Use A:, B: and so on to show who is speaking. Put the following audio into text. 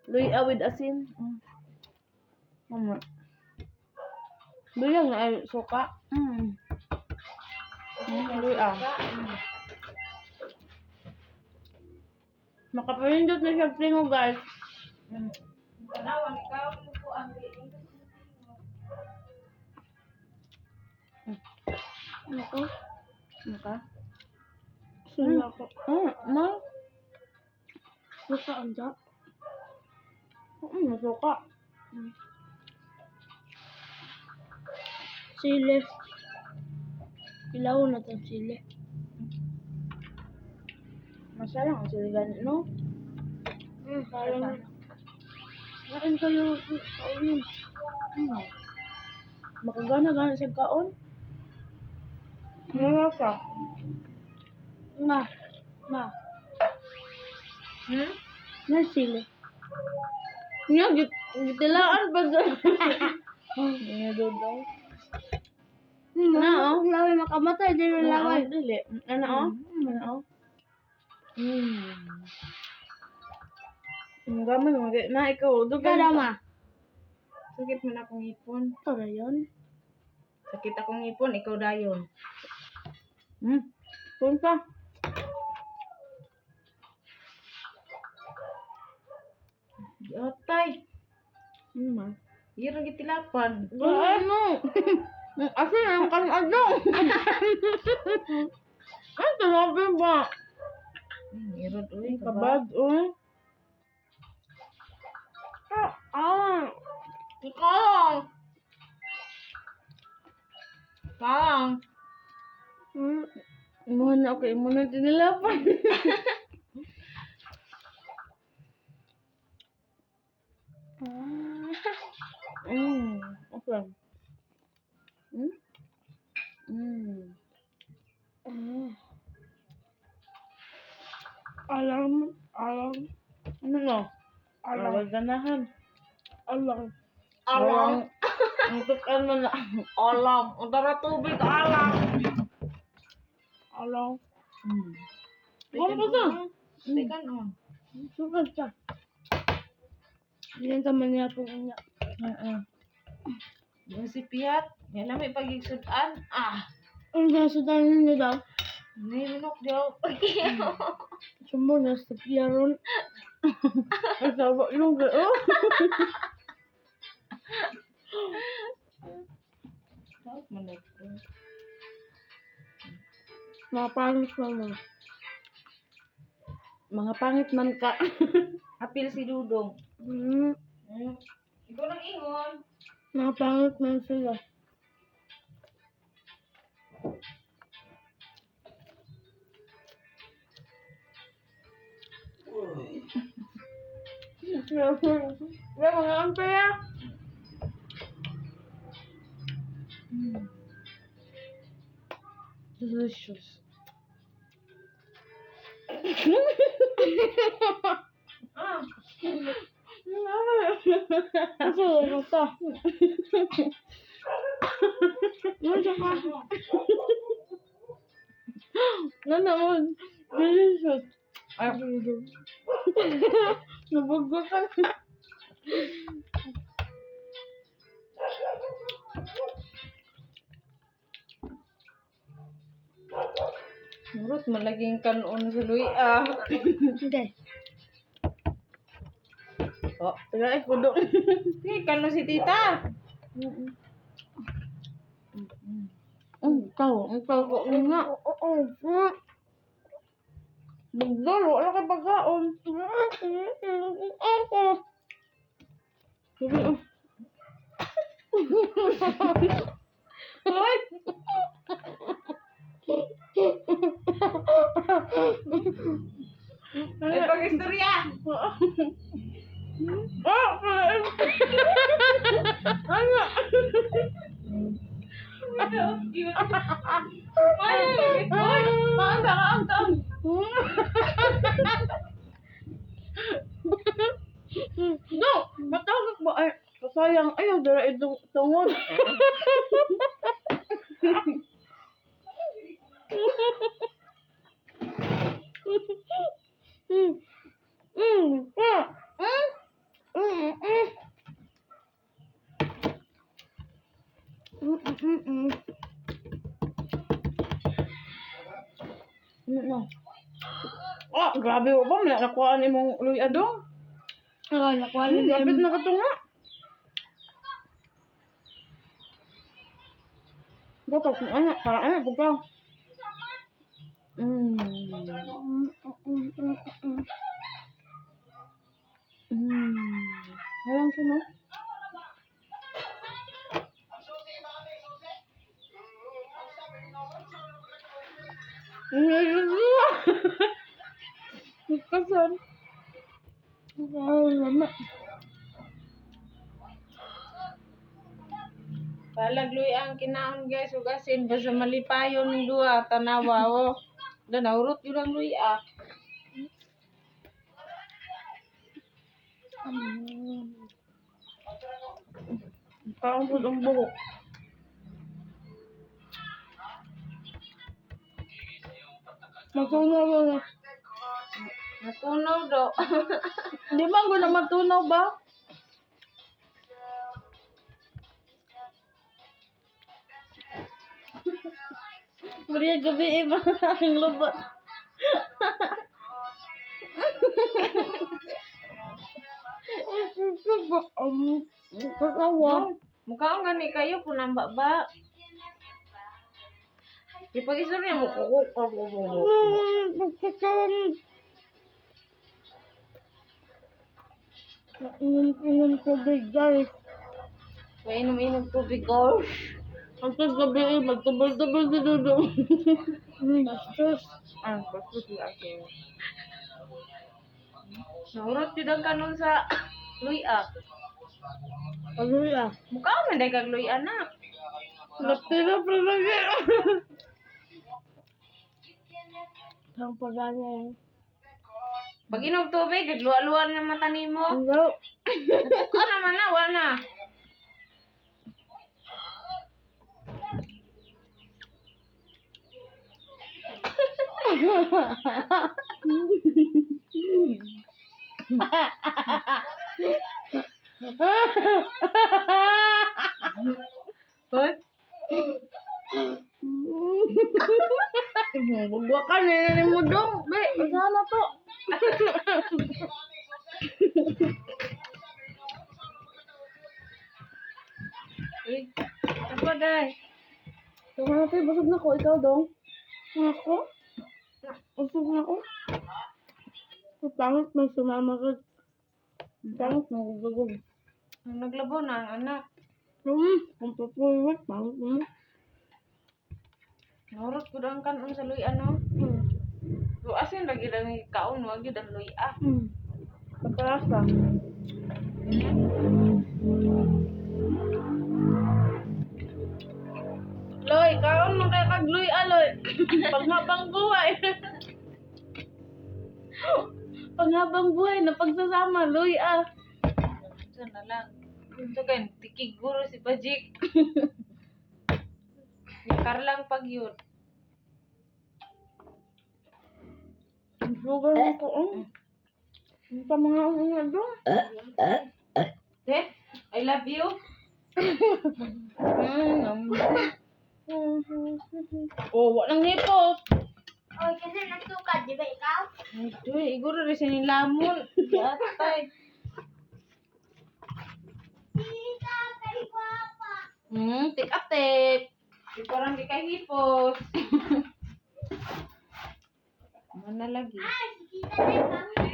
A: Luya with asin. Mama. Bilang na ay suka. Luya. Makapalindot na siya pringo, guys.
B: Kanawan, ikaw po ang
A: Ako? Maka? Sino ako? Ma? Suka ang da? Masuka. Sili. Ilaw na itong sili. Masarap ang sili ganit, no? Parang... Kain kayo. Kain. Makagana-gana sa kaon. Ano ka? Ma. Na sili. Nga, gitilaan pa doon. Nga doon daw. Ano? Laway makamatay. Di na laway. Dili. Ano? Ang gaman mo. Na, ikaw. Kada ma.
B: Sakit mo na akong ipon.
A: Ito na yun.
B: Sakit akong ipon, ikaw dayon.
A: Punta.
B: Yatay.
A: Ma.
B: Iyong gitilapan.
A: Ano? Asin ang kanadong. Ay, talaga ba?
B: Iyong uy,
A: Kabad, uy.
B: Ikaw! Parang.
A: Muna ako, muna tinilapan. Okay. Alam. Ano no? Alam. Ganahan. Alam. Untuk ano na?
B: Alam. Ang tara tubig, alam.
A: Alam.
B: Ano
A: Ano ba?
B: Tekan on.
A: Sukat ka. Yan naman niya po niya.
B: Yung si Piat, yan namin pag-igsudan.
A: Ang nasudanan niya daw.
B: Hindi minok daw.
A: Sumbo na sa piyaron. Ang sawa yung gao. Mga pangit man. Mga pangit man ka.
B: Apil si Dudong. Ikaw nang ingon.
A: Mga pangit man sila. Ya, mga ampaya. Delicious. Kasi ano to? Ano naman? Delicious. Ay, nabuggo ka.
B: Murot, malaging kanon sa Luya.
A: Okay.
B: Oh,
A: Taga kudo.
B: kanon si Tita.
A: Ikaw ko nga. Magdalo, wala ka pagkaon. Ako.
B: Hoy! Ay, pag-istorya!
A: Ano? No! Matawag ba? Ay, sayang. Ayaw, dara itong tungod. No. Ah, grabe mo ba? May nakuha ni mong luy adong.
C: Oo, nakuha ni
A: Lapit na katunga. Dapat kung anak, para anak po ka. Halang siya, no? Kasan? Ay, lama.
B: Palagluy ang kinaon guys, ugasin basta malipayon ng duwa tanawa o. Da naurot yun ang luy ah.
A: Parang po ang buhok. Matunaw yun.
B: Natunaw do.
A: Di ba ko na matunaw ba? Maria gabi iba ang lubot. Kakawa.
B: Mukha ang gani kayo punamba ba? Ipag-istorya mo ko.
A: Inom tubig, guys.
B: Kaya inom-inom tubig gosh.
A: Ang gabi magtubol-tubol si Dudong. Bastos. Ah, bastos si Ate.
B: Naurot yun ang kanon sa luy ah.
A: Pagluy ah.
B: Mukha man day kag luy anak.
A: Natira pa lagi. Ang paganya yun.
B: Pag inom tubig, nagluwa-luwa ng mata nimo.
A: Hello.
B: Ka naman na, wala. Hoy,
A: Bugwakan na ni mo dong. Be, sana to.
B: uy, apa day?
A: Tama natin, busog na ko. Ikaw dong. Ako? Busog na ko. Pangit may sumama ka. Pangit na gugugog.
B: Naglabo na ang anak.
A: Kung papuliwat, pangit mo.
B: Naurot ko ang kanon sa luy ano. So, asin lagi lang kaon, wag yun ang luy ah.
A: Pagkalasa. Loy, kaon mo kay kagluy aloy. Panghabang buhay. Panghabang buhay na pagsasama, Loy ah.
B: Ito na lang. Ito kan, tikig guro si Pajik. Yakar lang pag yun.
A: Ang sugar mo ko, Ang pa mga nga doon.
B: Eh, I love you.
A: Oh, walang hipos.
C: Oy, kasi nagtukad, di ba ikaw?
B: Ito, iguro rin siya nilamon. Yatay.
C: Tita, kay Papa.
B: Tik-atik. Di parang di kahipos.
C: Ay,
B: Mana lagi?
C: si Tita na kami.